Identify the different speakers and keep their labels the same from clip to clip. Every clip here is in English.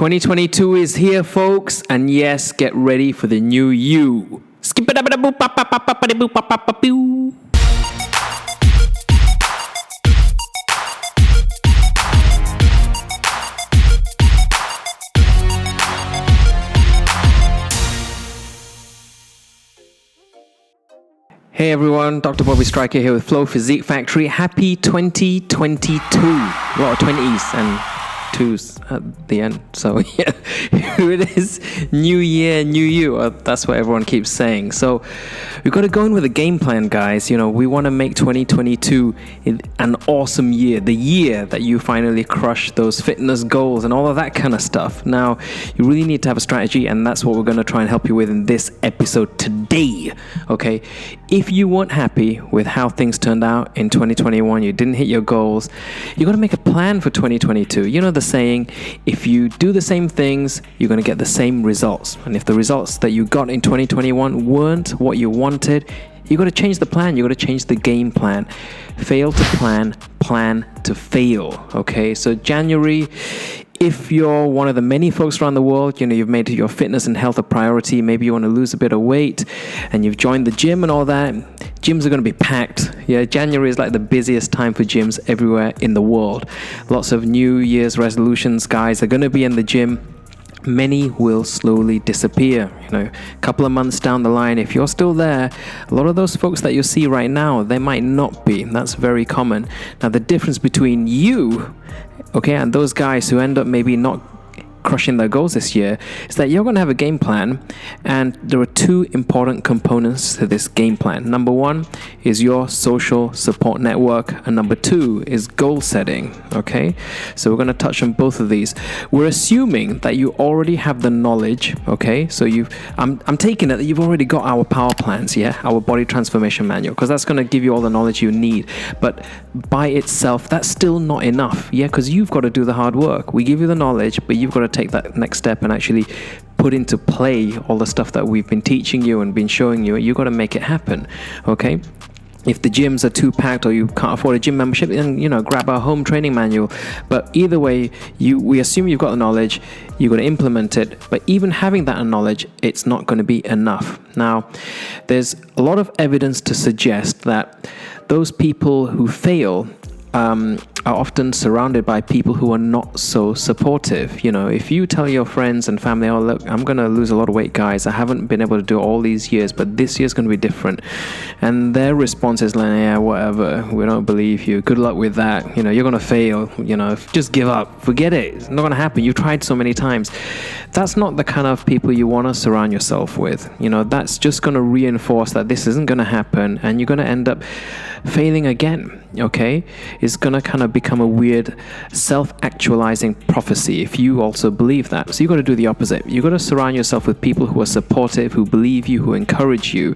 Speaker 1: 2022 is here, folks, and yes, get ready for the new you. Hey everyone, Dr. Bobby Striker here with Flow Physique Factory. Happy 2022. A lot of 20s and 2s at the end. So yeah, here it is. New year, new you. That's what everyone keeps saying. So we've got to go in with a game plan, guys. You know, we want to make 2022 an awesome year. The year that you finally crush those fitness goals and all of that kind of stuff. Now, you really need to have a strategy, and that's what we're going to try and help you with in this episode today. Okay? If you weren't happy with how things turned out in 2021, you didn't hit your goals, you got to make a plan for 2022. You know the saying, if you do the same things, you're going to get the same results. And if the results that you got in 2021 weren't what you wanted, you got to change the plan. You got to change the game plan. Fail to plan, plan to fail. Okay, so January, if you're one of the many folks around the world, you know, you've made your fitness and health a priority, maybe you want to lose a bit of weight and you've joined the gym and all that, gyms are going to be packed. Yeah, January is like the busiest time for gyms everywhere in the world. Lots of New Year's resolutions, guys, are going to be in the gym. Many will slowly disappear. You know, a couple of months down the line, if you're still there, a lot of those folks that you see right now, they might not be. That's very common. Now, the difference between you, okay, and those guys who end up maybe not crushing their goals this year is that you're going to have a game plan, and there are two important components to this game plan. Number one is your social support network, and number two is goal setting. Okay, so we're going to touch on both of these. We're assuming that you already have the knowledge. Okay, so I'm taking it that you've already got our power plans, yeah, our body transformation manual, because that's going to give you all the knowledge you need. But by itself, that's still not enough, yeah, because you've got to do the hard work. We give you the knowledge, but you've got to take that next step and actually put into play all the stuff that we've been teaching you and been showing you. You've got to make it happen. Okay, if the gyms are too packed or you can't afford a gym membership, then, you know, grab our home training manual. But either way, we assume you've got the knowledge, you've got to implement it. But even having that knowledge, it's not going to be enough. Now, there's a lot of evidence to suggest that those people who fail are often surrounded by people who are not so supportive. You know, if you tell your friends and family, oh, look, I'm going to lose a lot of weight, guys. I haven't been able to do it all these years, but this year's going to be different. And their response is like, yeah, whatever. We don't believe you. Good luck with that. You know, you're going to fail. You know, just give up. Forget it. It's not going to happen. You've tried so many times. That's not the kind of people you want to surround yourself with. You know, that's just going to reinforce that this isn't going to happen, and you're going to end up failing again. Okay, it's going to kind of become a weird self-actualizing prophecy if you also believe that. So you've got to do the opposite. You've got to surround yourself with people who are supportive, who believe you, who encourage you.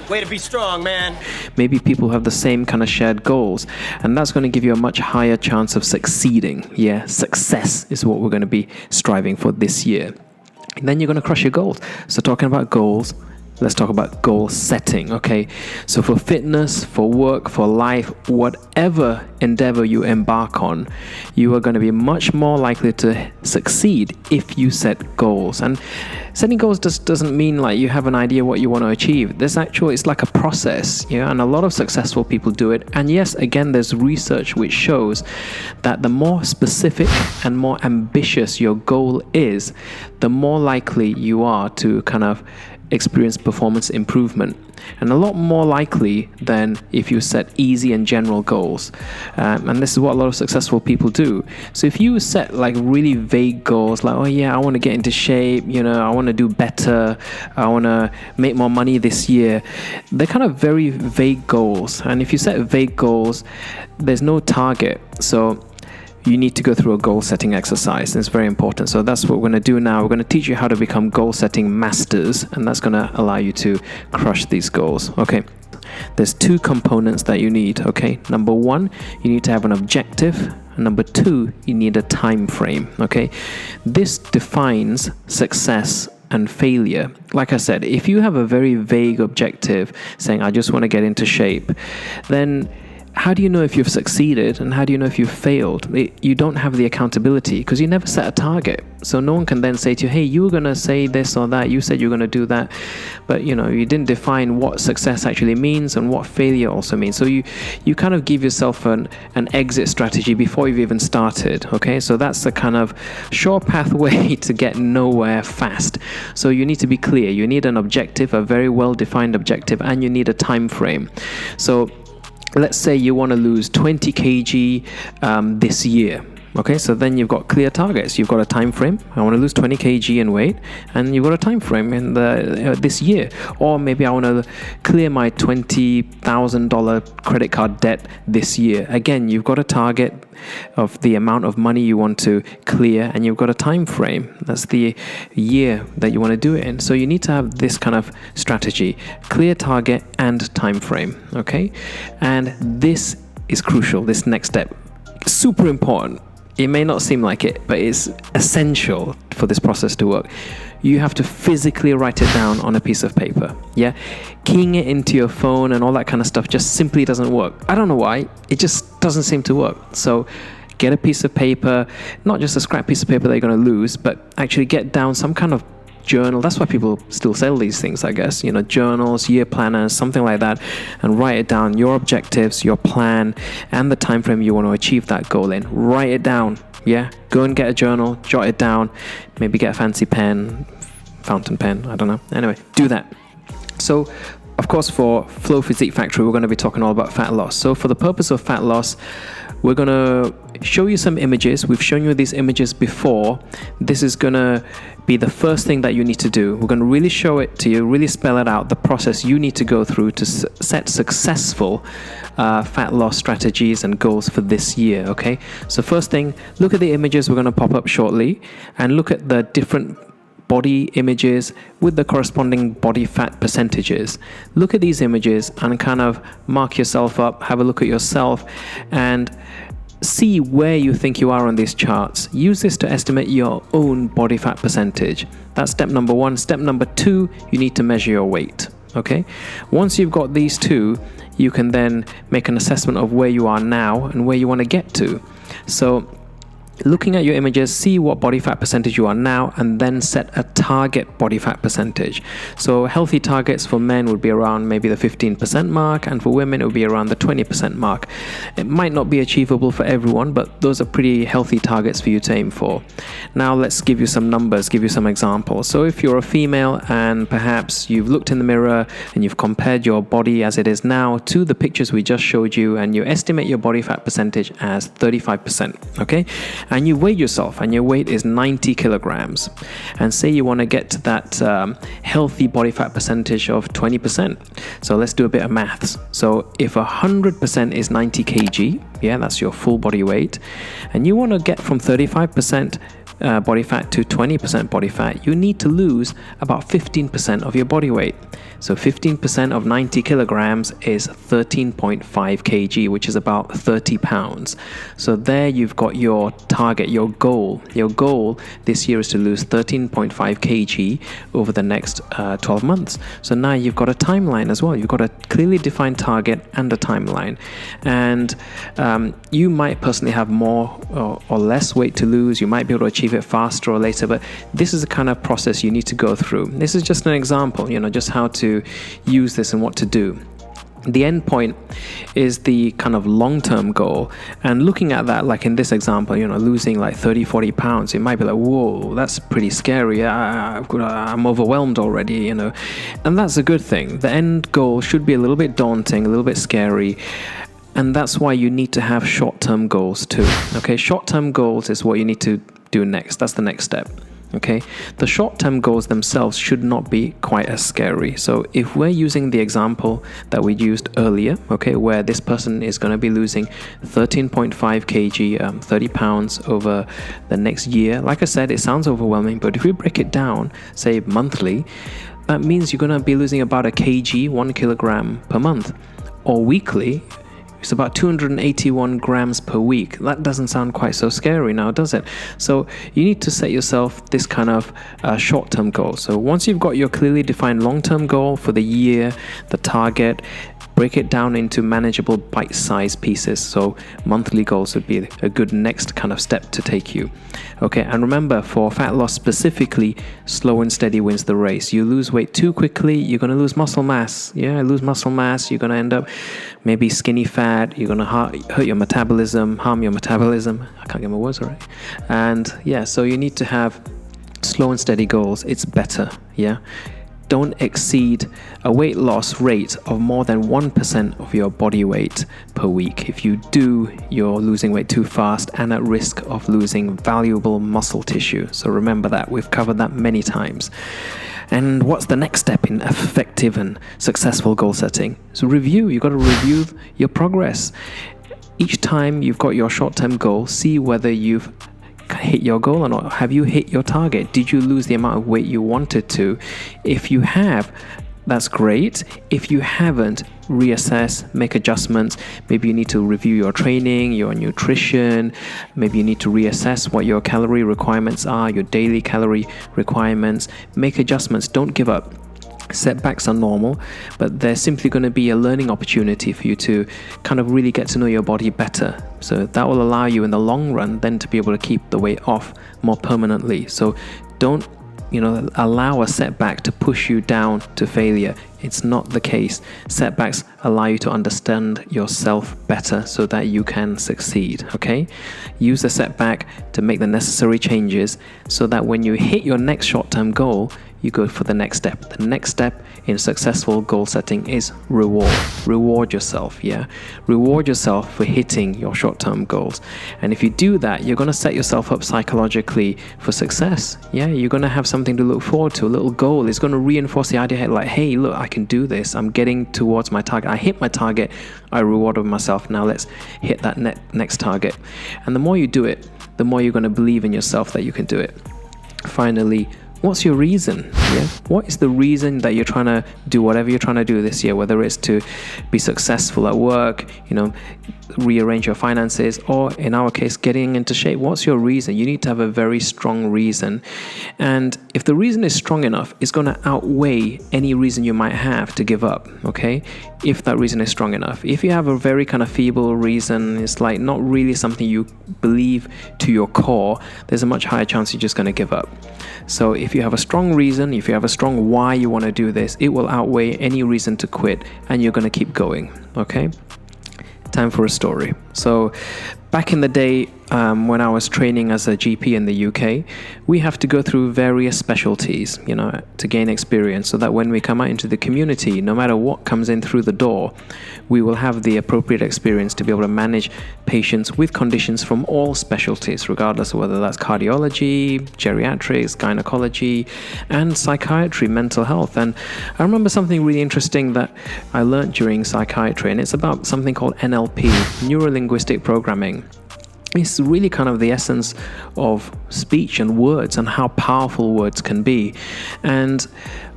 Speaker 2: Way to be strong, man.
Speaker 1: Maybe people who have the same kind of shared goals, and that's going to give you a much higher chance of succeeding. Yeah, success is what we're going to be striving for this year. And then you're going to crush your goals. So talking about goals, let's talk about goal setting, okay? So for fitness, for work, for life, whatever endeavor you embark on, you are going to be much more likely to succeed if you set goals. And setting goals just doesn't mean like you have an idea what you want to achieve. It's like a process, yeah? And a lot of successful people do it. And yes, again, there's research which shows that the more specific and more ambitious your goal is, the more likely you are to kind of experience performance improvement, and a lot more likely than if you set easy and general goals. And this is what a lot of successful people do. So if you set like really vague goals, like, oh yeah, I want to get into shape, you know, I want to do better, I want to make more money this year, they're kind of very vague goals. And if you set vague goals, there's no target. So you need to go through a goal setting exercise, and it's very important. So that's what we're going to do now. We're going to teach you how to become goal setting masters, and that's going to allow you to crush these goals. Okay, there's two components that you need. Okay, number one, you need to have an objective, and number two, you need a time frame. Okay, this defines success and failure. Like I said, if you have a very vague objective saying I just want to get into shape, then how do you know if you've succeeded and how do you know if you've failed? You don't have the accountability because you never set a target. So no one can then say to you, hey, you were going to say this or that. You said you were going to do that. But, you didn't define what success actually means and what failure also means. So you kind of give yourself an exit strategy before you've even started. Okay, so that's the kind of sure pathway to get nowhere fast. So you need to be clear. You need an objective, a very well-defined objective, and you need a time frame. So let's say you want to lose 20 kg this year. Okay, so then you've got clear targets. You've got a time frame. I want to lose 20 kg in weight, and you've got a time frame in this year. Or maybe I want to clear my $20,000 credit card debt this year. Again, you've got a target of the amount of money you want to clear, and you've got a time frame. That's the year that you want to do it in. So you need to have this kind of strategy: clear target and time frame. Okay, and this is crucial. This next step, super important. It may not seem like it, but it's essential for this process to work. You have to physically write it down on a piece of paper. Yeah, keying it into your phone and all that kind of stuff just simply doesn't work. I don't know why. It just doesn't seem to work. So get a piece of paper, not just a scrap piece of paper that you're going to lose, but actually get down some kind of journal. That's why people still sell these things, I guess. Journals, year planners, something like that, and write it down. Your objectives, your plan, and the time frame you want to achieve that goal in. Write it down. Yeah, go and get a journal, jot it down. Maybe get a fancy pen, fountain pen. I don't know. Anyway, do that. So, of course, for Flow Physique Factory, we're going to be talking all about fat loss. So, for the purpose of fat loss, we're going to show you some images. We've shown you these images before. This is going to be the first thing that you need to do. We're going to really show it to you, really spell it out, the process you need to go through to set successful fat loss strategies and goals for this year. Okay, so first thing, look at the images we're going to pop up shortly and look at the different body images with the corresponding body fat percentages. Look at these images and kind of mark yourself up, have a look at yourself, and see where you think you are on these charts. Use this to estimate your own body fat percentage. That's step number one. Step number two, you need to measure your weight. Okay, once you've got these two, you can then make an assessment of where you are now and where you want to get to. So looking at your images, see what body fat percentage you are now, and then set a target body fat percentage. So healthy targets for men would be around maybe the 15% mark, and for women it would be around the 20% mark. It might not be achievable for everyone, but those are pretty healthy targets for you to aim for. Now let's give you some numbers, give you some examples. So if you're a female and perhaps you've looked in the mirror and you've compared your body as it is now to the pictures we just showed you, and you estimate your body fat percentage as 35%, okay? And you weigh yourself and your weight is 90 kilograms, and say you want to get to that healthy body fat percentage of 20%. So let's do a bit of maths. So if 100% is 90 kg, yeah, that's your full body weight, and you want to get from 35% body fat to 20% body fat, you need to lose about 15% of your body weight. So 15% of 90 kilograms is 13.5 kg, which is about 30 pounds. So there you've got your target, your goal. Your goal this year is to lose 13.5 kg over the next 12 months. So now you've got a timeline as well. You've got a clearly defined target and a timeline. And you might personally have more or less weight to lose. You might be able to achieve it faster or later, but this is the kind of process you need to go through. This is just an example, just how to use this and what to do. The end point is the kind of long-term goal, and looking at that, like in this example, losing like 30-40 pounds, it might be like, whoa, that's pretty scary. I'm overwhelmed already, and that's a good thing. The end goal should be a little bit daunting, a little bit scary, and that's why you need to have short-term goals too. Okay, short-term goals is what you need to do next. That's the next step. Okay, the short-term goals themselves should not be quite as scary. So if we're using the example that we used earlier, okay, where this person is going to be losing 13.5 kg, 30 pounds over the next year, like I said, it sounds overwhelming, but if we break it down, say monthly, that means you're going to be losing about a kg, 1 kilogram per month, or weekly. It's about 281 grams per week. That doesn't sound quite so scary now, does it? So you need to set yourself this kind of short-term goal. So once you've got your clearly defined long-term goal for the year, the target, break it down into manageable bite-sized pieces. So monthly goals would be a good next kind of step to take you. Okay, and remember, for fat loss specifically, slow and steady wins the race. You lose weight too quickly, you're going to lose muscle mass. Yeah, lose muscle mass, you're going to end up maybe skinny fat, you're going to hurt your metabolism, harm your metabolism. I can't get my words right. And yeah, so you need to have slow and steady goals. It's better. Yeah. Don't exceed a weight loss rate of more than 1% of your body weight per week. If you do, you're losing weight too fast and at risk of losing valuable muscle tissue. So remember that. We've covered that many times. And what's the next step in effective and successful goal setting? So review. You've got to review your progress. Each time you've got your short-term goal, see whether you've hit your goal or not. Have you hit your target? Did you lose the amount of weight you wanted to? If you have, that's great. If you haven't, reassess, make adjustments. Maybe you need to review your training, your nutrition. Maybe you need to reassess what your calorie requirements are, your daily calorie requirements. Make adjustments. Don't give up. Setbacks are normal, but they're simply going to be a learning opportunity for you to kind of really get to know your body better. So that will allow you in the long run then to be able to keep the weight off more permanently. So don't, allow a setback to push you down to failure. It's not the case. Setbacks allow you to understand yourself better so that you can succeed, okay? Use the setback to make the necessary changes so that when you hit your next short-term goal, you go for the next step. The next step in successful goal setting is reward. Reward yourself, yeah? Reward yourself for hitting your short-term goals. And if you do that, you're going to set yourself up psychologically for success, yeah? You're going to have something to look forward to, a little goal. It's going to reinforce the idea like, hey, look, I can do this. I'm getting towards my target. I hit my target. I rewarded myself. Now let's hit that next target. And the more you do it, the more you're going to believe in yourself that you can do it. Finally, what's your reason? Yeah? What is the reason that you're trying to do whatever you're trying to do this year, whether it's to be successful at work, rearrange your finances, or in our case, getting into shape? What's your reason? You need to have a very strong reason. And if the reason is strong enough, it's going to outweigh any reason you might have to give up, okay? If that reason is strong enough. If you have a very kind of feeble reason, it's like not really something you believe to your core, there's a much higher chance you're just going to give up. So if you have a strong reason, if you have a strong why you want to do this, it will outweigh any reason to quit, and you're going to keep going, okay? Time for a story. So back in the day, when I was training as a GP in the UK, we have to go through various specialties, to gain experience, so that when we come out into the community, no matter what comes in through the door, we will have the appropriate experience to be able to manage patients with conditions from all specialties, regardless of whether that's cardiology, geriatrics, gynecology, and psychiatry, mental health. And I remember something really interesting that I learned during psychiatry, and it's about something called NLP, Neuro-Linguistic Programming. It's really kind of the essence of speech and words and how powerful words can be. And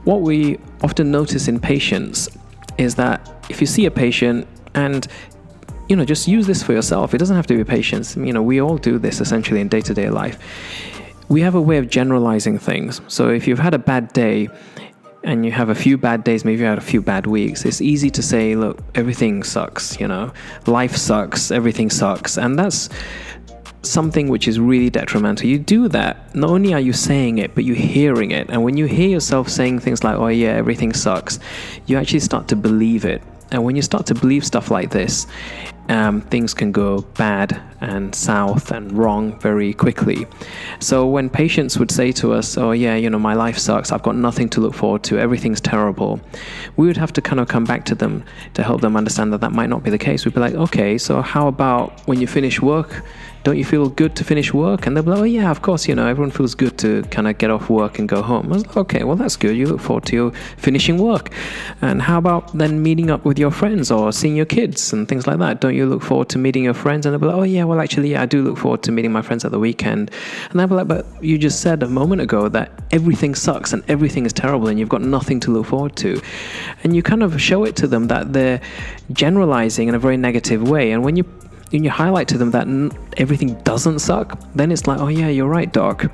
Speaker 1: what we often notice in patients is that if you see a patient and just use this for yourself. It doesn't have to be patients. We all do this essentially in day-to-day life. We have a way of generalizing things. So if you've had a bad day and you have a few bad days, maybe you had a few bad weeks, it's easy to say, look, everything sucks, life sucks, everything sucks. And that's something which is really detrimental. You do that, not only are you saying it, but you're hearing it. And when you hear yourself saying things like, oh yeah, everything sucks, you actually start to believe it. And when you start to believe stuff like this, things can go bad and south and wrong very quickly. So when patients would say to us, oh yeah, my life sucks, I've got nothing to look forward to, everything's terrible, we would have to kind of come back to them to help them understand that might not be the case. We'd be like, okay, so how about when you finish work, don't you feel good to finish work? And they'll be like, oh yeah, of course, everyone feels good to kind of get off work and go home. I was like, okay, well that's good. You look forward to your finishing work. And how about then meeting up with your friends or seeing your kids and things like that? Don't you look forward to meeting your friends? And they'll be like, oh yeah, well actually, yeah, I do look forward to meeting my friends at the weekend. And they'll be like, but you just said a moment ago that everything sucks and everything is terrible and you've got nothing to look forward to. And you kind of show it to them that they're generalizing in a very negative way. And when you highlight to them that everything doesn't suck, then it's like, oh yeah, you're right, doc.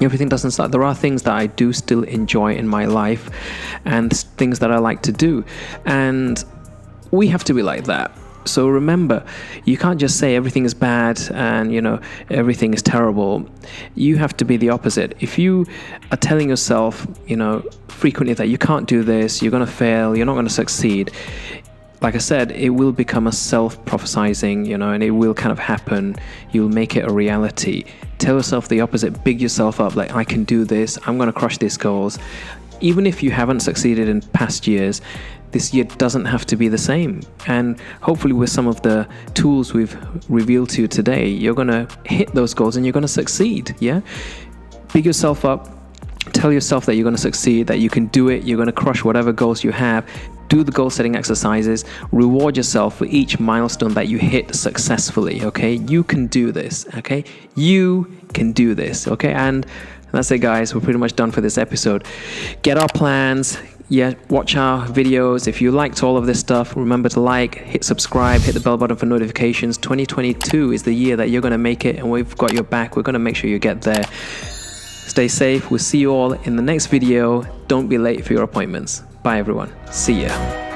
Speaker 1: Everything doesn't suck. There are things that I do still enjoy in my life and things that I like to do. And we have to be like that. So remember, you can't just say everything is bad and, everything is terrible. You have to be the opposite. If you are telling yourself, frequently that you can't do this, you're going to fail, you're not going to succeed, like I said, it will become a self-prophesizing, and it will kind of happen. You'll make it a reality. Tell yourself the opposite. Big yourself up, like, I can do this. I'm going to crush these goals. Even if you haven't succeeded in past years, this year doesn't have to be the same. And hopefully with some of the tools we've revealed to you today, you're going to hit those goals and you're going to succeed. Yeah. Big yourself up. Tell yourself that you're going to succeed, that you can do it. You're going to crush whatever goals you have. Do the goal setting exercises. Reward yourself for each milestone that you hit successfully. Okay. You can do this. Okay. You can do this. Okay. And that's it, guys. We're pretty much done for this episode. Get our plans. Yeah, watch our videos. If you liked all of this stuff, remember to hit subscribe, hit the bell button for notifications. 2022 is the year that you're going to make it, and we've got your back. We're going to make sure you get there. Stay safe. We'll see you all in the next video. Don't be late for your appointments. Bye, everyone. See ya.